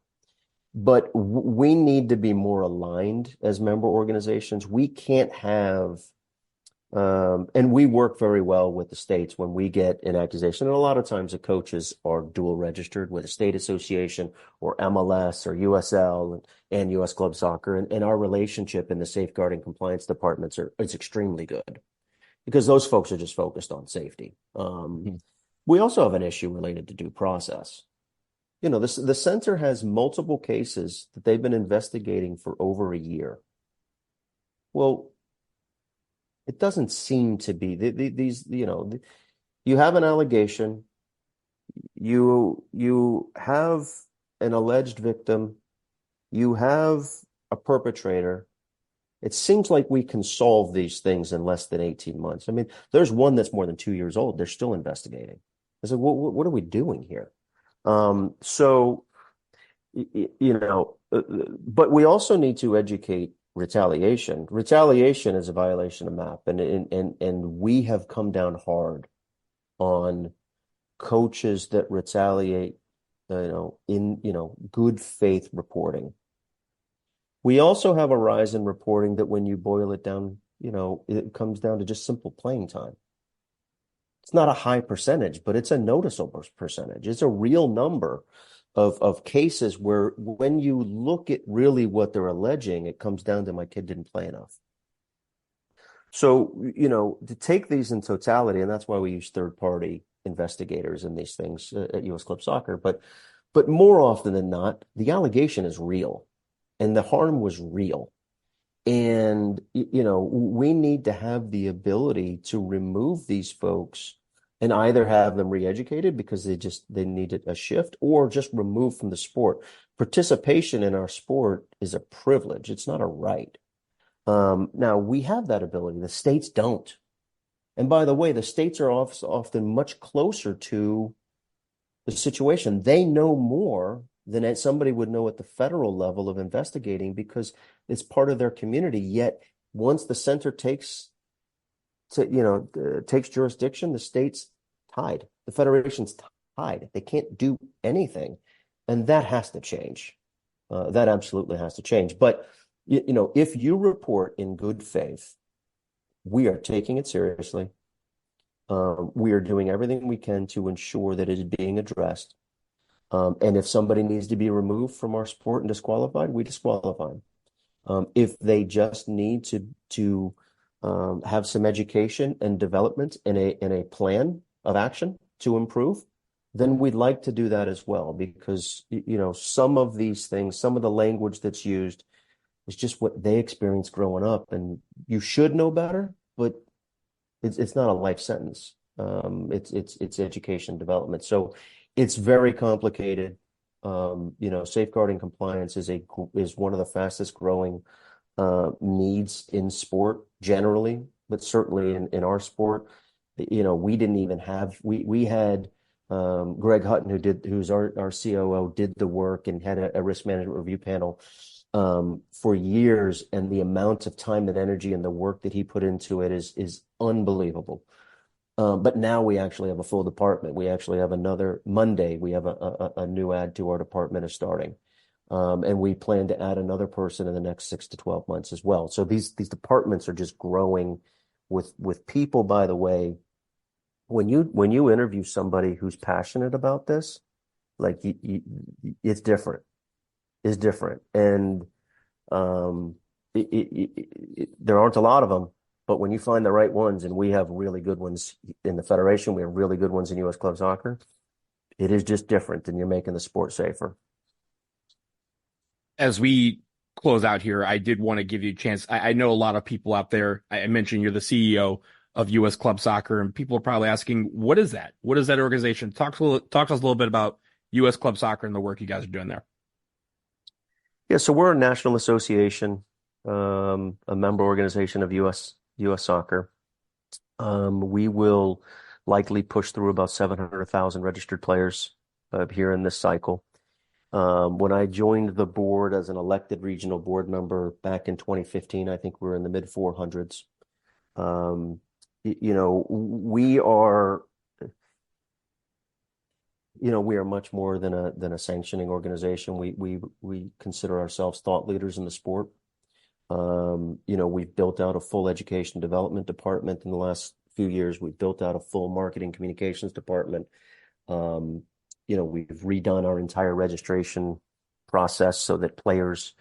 But we need to be more aligned as member organizations. We can't have and we work very well with the states when we get an accusation. And a lot of times the coaches are dual registered with a state association or MLS or USL and US Club Soccer. And our relationship in the safeguarding compliance departments is extremely good, because those folks are just focused on safety. We also have an issue related to due process. The center has multiple cases that they've been investigating for over a year. Well, it doesn't seem to be these, you have an allegation, you have an alleged victim, you have a perpetrator. It seems like we can solve these things in less than 18 months. I mean, there's one that's more than 2 years old. They're still investigating. I said, what are we doing here? So, but we also need to educate retaliation. Retaliation is a violation of MAP, and we have come down hard on coaches that retaliate, in good faith reporting. We also have a rise in reporting that when you boil it down, it comes down to just simple playing time. It's not a high percentage, but it's a noticeable percentage. It's a real number of cases where when you look at really what they're alleging, it comes down to my kid didn't play enough. So, to take these in totality, and that's why we use third-party investigators in these things at US Club Soccer, but more often than not, the allegation is real and the harm was real. And, we need to have the ability to remove these folks and either have them re-educated because they needed a shift, or just removed from the sport. Participation in our sport is a privilege. It's not a right. Now, we have that ability. The states don't. And by the way, the states are often much closer to the situation. They know more than somebody would know at the federal level of investigating because it's part of their community. Yet, once the center takes jurisdiction, the state's tied. The federation's tied. They can't do anything. And that has to change. That absolutely has to change. But, if you report in good faith, we are taking it seriously. We are doing everything we can to ensure that it is being addressed. And if somebody needs to be removed from our sport and disqualified, we disqualify them. If they just need to have some education and development in a plan of action to improve, then we'd like to do that as well. Because, some of these things, some of the language that's used is just what they experienced growing up. And you should know better, but it's not a life sentence. It's education development. So it's very complicated. Safeguarding compliance is one of the fastest growing needs in sport generally, but certainly in our sport. We didn't even have we had Greg Hutton, who's our COO, did the work and had a risk management review panel for years, and the amount of time and energy and the work that he put into it is unbelievable. But now we actually have a full department. We actually have another Monday. We have a new add to our department is starting. And we plan to add another person in the next 6 to 12 months as well. So these departments are just growing with people. By the way, when you interview somebody who's passionate about this, like it's different. It's different. And there aren't a lot of them. But when you find the right ones, and we have really good ones in the Federation, we have really good ones in US Club Soccer, it is just different, and you're making the sport safer. As we close out here, I did want to give you a chance. I know a lot of people out there, I mentioned you're the CEO of US Club Soccer, and people are probably asking, what is that? What is that organization? Talk to us a little bit about US Club Soccer and the work you guys are doing there. Yeah, so we're a national association, a member organization of US Soccer. We will likely push through about 700,000 registered players here in this cycle. When I joined the board as an elected regional board member back in 2015, I think we were in the mid 400s. We are much more than a sanctioning organization. We consider ourselves thought leaders in the sport. We've built out a full education development department in the last few years. We've built out a full marketing communications department. We've redone our entire registration process so that players,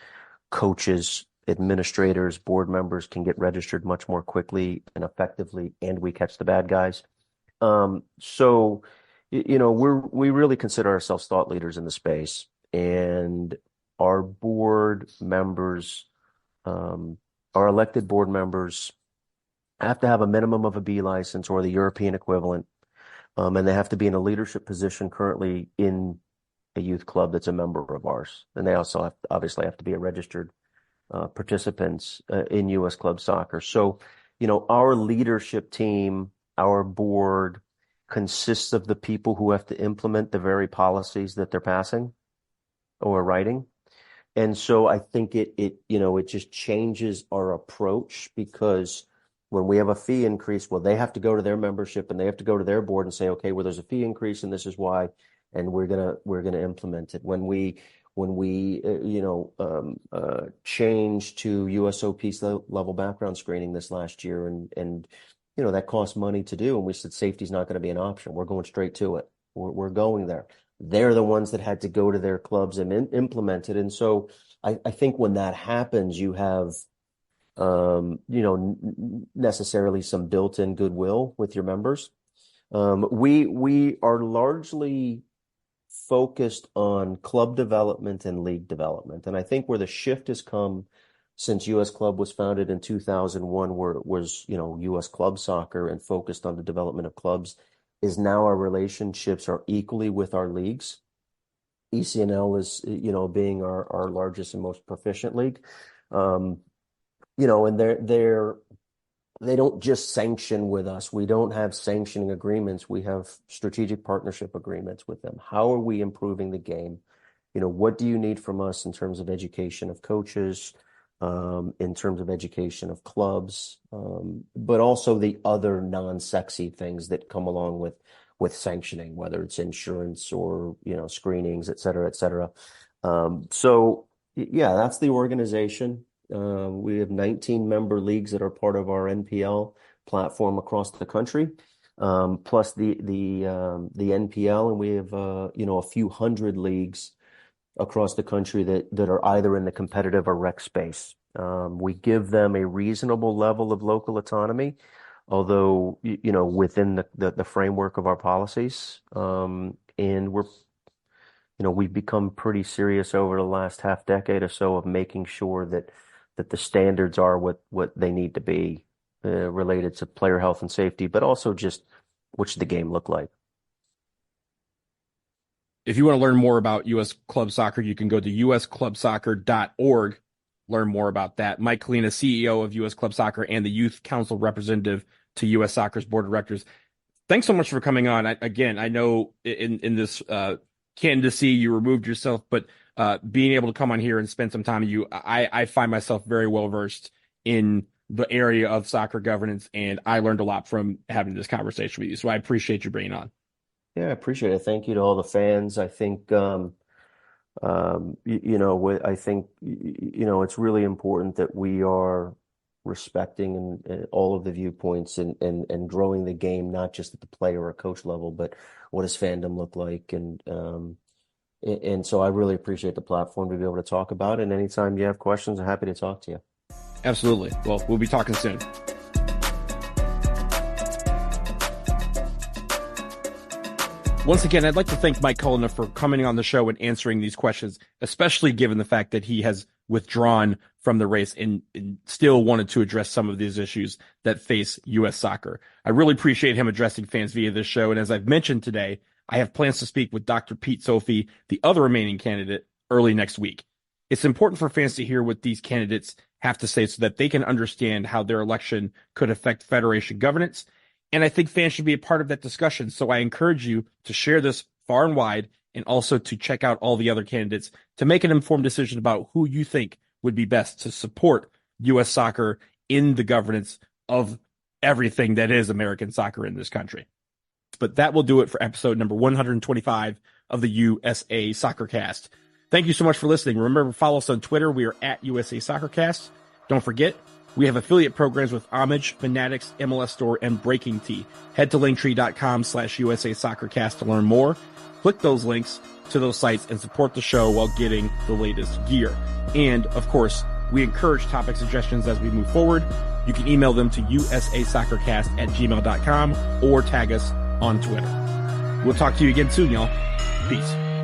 coaches, administrators, board members can get registered much more quickly and effectively, and we catch the bad guys. So we really consider ourselves thought leaders in the space, and our board members, our elected board members have to have a minimum of a B license or the European equivalent, and they have to be in a leadership position currently in a youth club that's a member of ours. And they also obviously have to be a registered participants in U.S. club soccer. So, our leadership team, our board consists of the people who have to implement the very policies that they're passing or writing. And so I think it just changes our approach, because when we have a fee increase, well, they have to go to their membership and they have to go to their board and say, okay, well, there's a fee increase and this is why, and we're gonna implement it. When we change to USOP level background screening this last year, and that costs money to do, and we said safety's not going to be an option. We're going straight to it. We're going there. They're the ones that had to go to their clubs and implement it. And so I think when that happens, you have necessarily some built-in goodwill with your members. We are largely focused on club development and league development. And I think where the shift has come since U.S. Club was founded in 2001, where it was, U.S. Club Soccer and focused on the development of clubs, is now our relationships are equally with our leagues. ECNL is, being our largest and most proficient league. And they don't just sanction with us. We don't have sanctioning agreements. We have strategic partnership agreements with them. How are we improving the game? What do you need from us in terms of education of coaches, in terms of education of clubs, but also the other non-sexy things that come along with sanctioning, whether it's insurance or, screenings, et cetera, et cetera. So yeah, that's the organization. We have 19 member leagues that are part of our NPL platform across the country, plus the NPL, and we have a few hundred leagues across the country that are either in the competitive or rec space. We give them a reasonable level of local autonomy, although within the framework of our policies. And we've become pretty serious over the last half decade or so of making sure that the standards are what they need to be, related to player health and safety, but also just what should the game look like. If you want to learn more about U.S. Club Soccer, you can go to usclubsoccer.org, learn more about that. Mike Cullina, CEO of U.S. Club Soccer and the Youth Council representative to U.S. Soccer's Board of Directors. Thanks so much for coming on. I know in this candidacy you removed yourself, but being able to come on here and spend some time with you, I find myself very well versed in the area of soccer governance, and I learned a lot from having this conversation with you. So I appreciate you bringing on. Yeah, I appreciate it. Thank you to all the fans. I think, I think, it's really important that we are respecting and all of the viewpoints and growing the game, not just at the player or coach level, but what does fandom look like? And so I really appreciate the platform to be able to talk about it. And anytime you have questions, I'm happy to talk to you. Absolutely. Well, we'll be talking soon. Once again, I'd like to thank Mike Cullina for coming on the show and answering these questions, especially given the fact that he has withdrawn from the race and still wanted to address some of these issues that face U.S. soccer. I really appreciate him addressing fans via this show. And as I've mentioned today, I have plans to speak with Dr. Pete Sophie, the other remaining candidate, early next week. It's important for fans to hear what these candidates have to say so that they can understand how their election could affect federation governance. And I think fans should be a part of that discussion. So I encourage you to share this far and wide, and also to check out all the other candidates to make an informed decision about who you think would be best to support U.S. soccer in the governance of everything that is American soccer in this country. But that will do it for episode number 125 of the USA Soccercast. Thank you so much for listening. Remember, follow us on Twitter. We are at USA Soccercast. Don't forget, we have affiliate programs with Homage, Fanatics, MLS Store, and Breaking Tea. Head to linktree.com/USA Soccercast to learn more. Click those links to those sites and support the show while getting the latest gear. And, of course, we encourage topic suggestions as we move forward. You can email them to usasoccercast@gmail.com or tag us on Twitter. We'll talk to you again soon, y'all. Peace.